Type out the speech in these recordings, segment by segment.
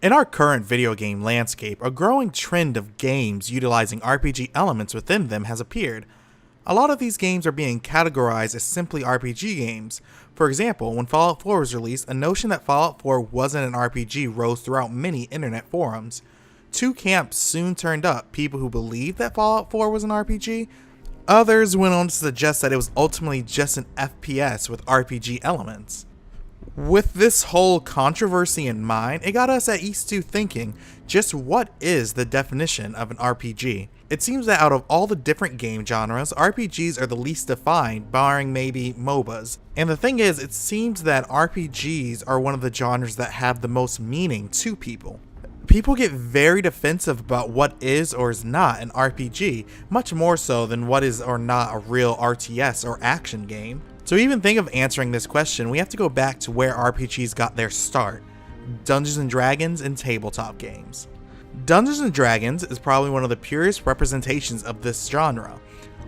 In our current video game landscape, a growing trend of games utilizing RPG elements within them has appeared. A lot of these games are being categorized as simply RPG games. For example, when Fallout 4 was released, a notion that Fallout 4 wasn't an RPG rose throughout many internet forums. Two camps soon turned up, people who believed that Fallout 4 was an RPG. Others went on to suggest that it was ultimately just an FPS with RPG elements. With this whole controversy in mind, it got us at East2 thinking, just what is the definition of an RPG? It seems that out of all the different game genres, RPGs are the least defined, barring maybe MOBAs. And the thing is, it seems that RPGs are one of the genres that have the most meaning to people. People get very defensive about what is or is not an RPG, much more so than what is or not a real RTS or action game. To even think of answering this question, we have to go back to where RPGs got their start: Dungeons & Dragons and tabletop games. Dungeons & Dragons is probably one of the purest representations of this genre.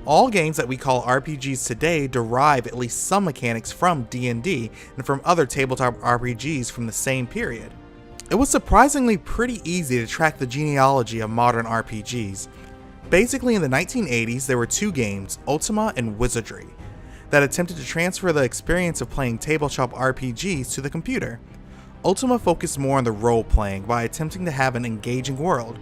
All games that we call RPGs today derive at least some mechanics from D&D and from other tabletop RPGs from the same period. It was surprisingly pretty easy to track the genealogy of modern RPGs. Basically, in the 1980s, there were two games, Ultima and Wizardry, that attempted to transfer the experience of playing tabletop RPGs to the computer. Ultima focused more on the role-playing by attempting to have an engaging world.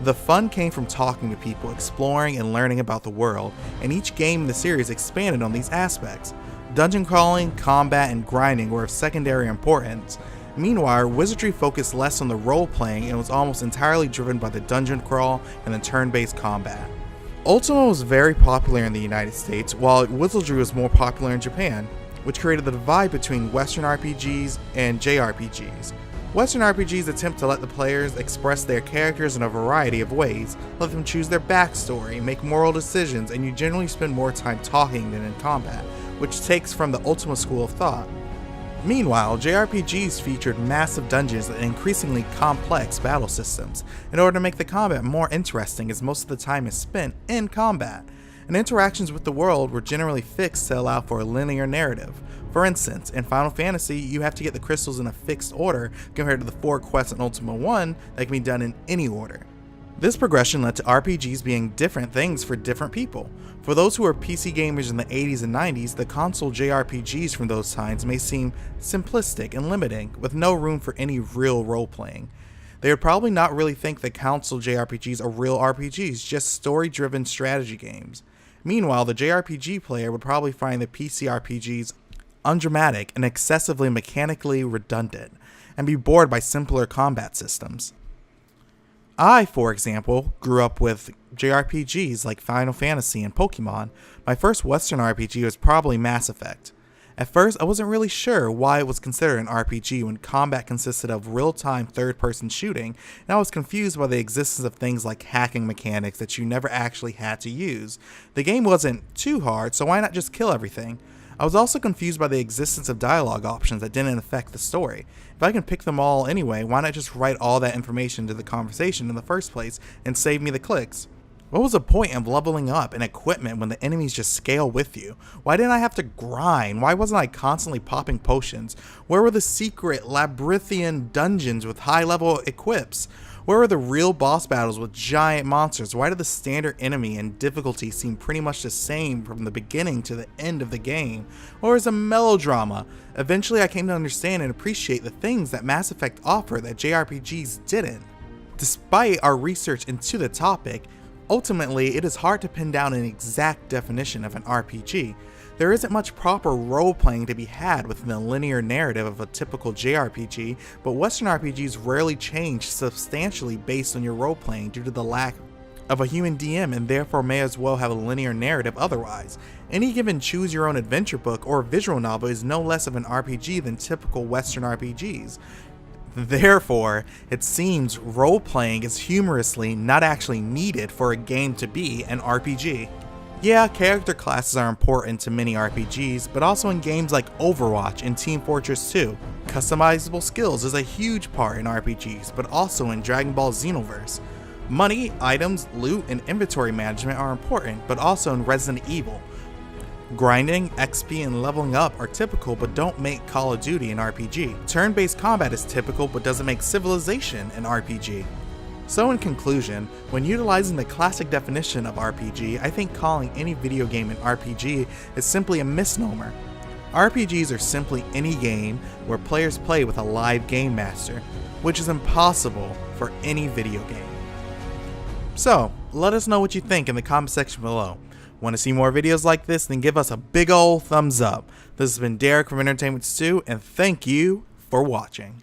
The fun came from talking to people, exploring and learning about the world, and each game in the series expanded on these aspects. Dungeon crawling, combat, and grinding were of secondary importance. Meanwhile, Wizardry focused less on the role-playing and was almost entirely driven by the dungeon crawl and the turn-based combat. Ultima was very popular in the United States, while Wizardry was more popular in Japan, which created the divide between Western RPGs and JRPGs. Western RPGs attempt to let the players express their characters in a variety of ways, let them choose their backstory, make moral decisions, and you generally spend more time talking than in combat, which takes from the Ultima school of thought. Meanwhile, JRPGs featured massive dungeons and increasingly complex battle systems in order to make the combat more interesting, as most of the time is spent in combat, and interactions with the world were generally fixed to allow for a linear narrative. For instance, in Final Fantasy, you have to get the crystals in a fixed order compared to the 4 quests in Ultima 1 that can be done in any order. This progression led to RPGs being different things for different people. For those who are PC gamers in the 80s and 90s, the console JRPGs from those times may seem simplistic and limiting, with no room for any real role-playing. They would probably not really think that console JRPGs are real RPGs, just story-driven strategy games. Meanwhile, the JRPG player would probably find the PC RPGs undramatic and excessively mechanically redundant, and be bored by simpler combat systems. I, for example, grew up with JRPGs like Final Fantasy and Pokemon. My first Western RPG was probably Mass Effect. At first, I wasn't really sure why it was considered an RPG when combat consisted of real-time third-person shooting, and I was confused by the existence of things like hacking mechanics that you never actually had to use. The game wasn't too hard, so why not just kill everything? I was also confused by the existence of dialogue options that didn't affect the story. If I can pick them all anyway, why not just write all that information into the conversation in the first place and save me the clicks? What was the point of leveling up and equipment when the enemies just scale with you? Why didn't I have to grind? Why wasn't I constantly popping potions? Where were the secret labyrinthian dungeons with high-level equips? Where were the real boss battles with giant monsters? Why did the standard enemy and difficulty seem pretty much the same from the beginning to the end of the game? Or is a melodrama? Eventually I came to understand and appreciate the things that Mass Effect offered that JRPGs didn't. Despite our research into the topic, ultimately it is hard to pin down an exact definition of an RPG. There isn't much proper role-playing to be had within the linear narrative of a typical JRPG, but Western RPGs rarely change substantially based on your role-playing due to the lack of a human DM, and therefore may as well have a linear narrative otherwise. Any given choose-your-own-adventure book or visual novel is no less of an RPG than typical Western RPGs. Therefore, it seems role-playing is humorously not actually needed for a game to be an RPG. Yeah, character classes are important to many RPGs, but also in games like Overwatch and Team Fortress 2. Customizable skills is a huge part in RPGs, but also in Dragon Ball Xenoverse. Money, items, loot, and inventory management are important, but also in Resident Evil. Grinding, XP, and leveling up are typical but don't make Call of Duty an RPG. Turn-based combat is typical but doesn't make Civilization an RPG. So in conclusion, when utilizing the classic definition of RPG, I think calling any video game an RPG is simply a misnomer. RPGs are simply any game where players play with a live game master, which is impossible for any video game. So, let us know what you think in the comment section below. Want to see more videos like this? Then give us a big ol' thumbs up. This has been Derek from Entertainment Stew, and thank you for watching.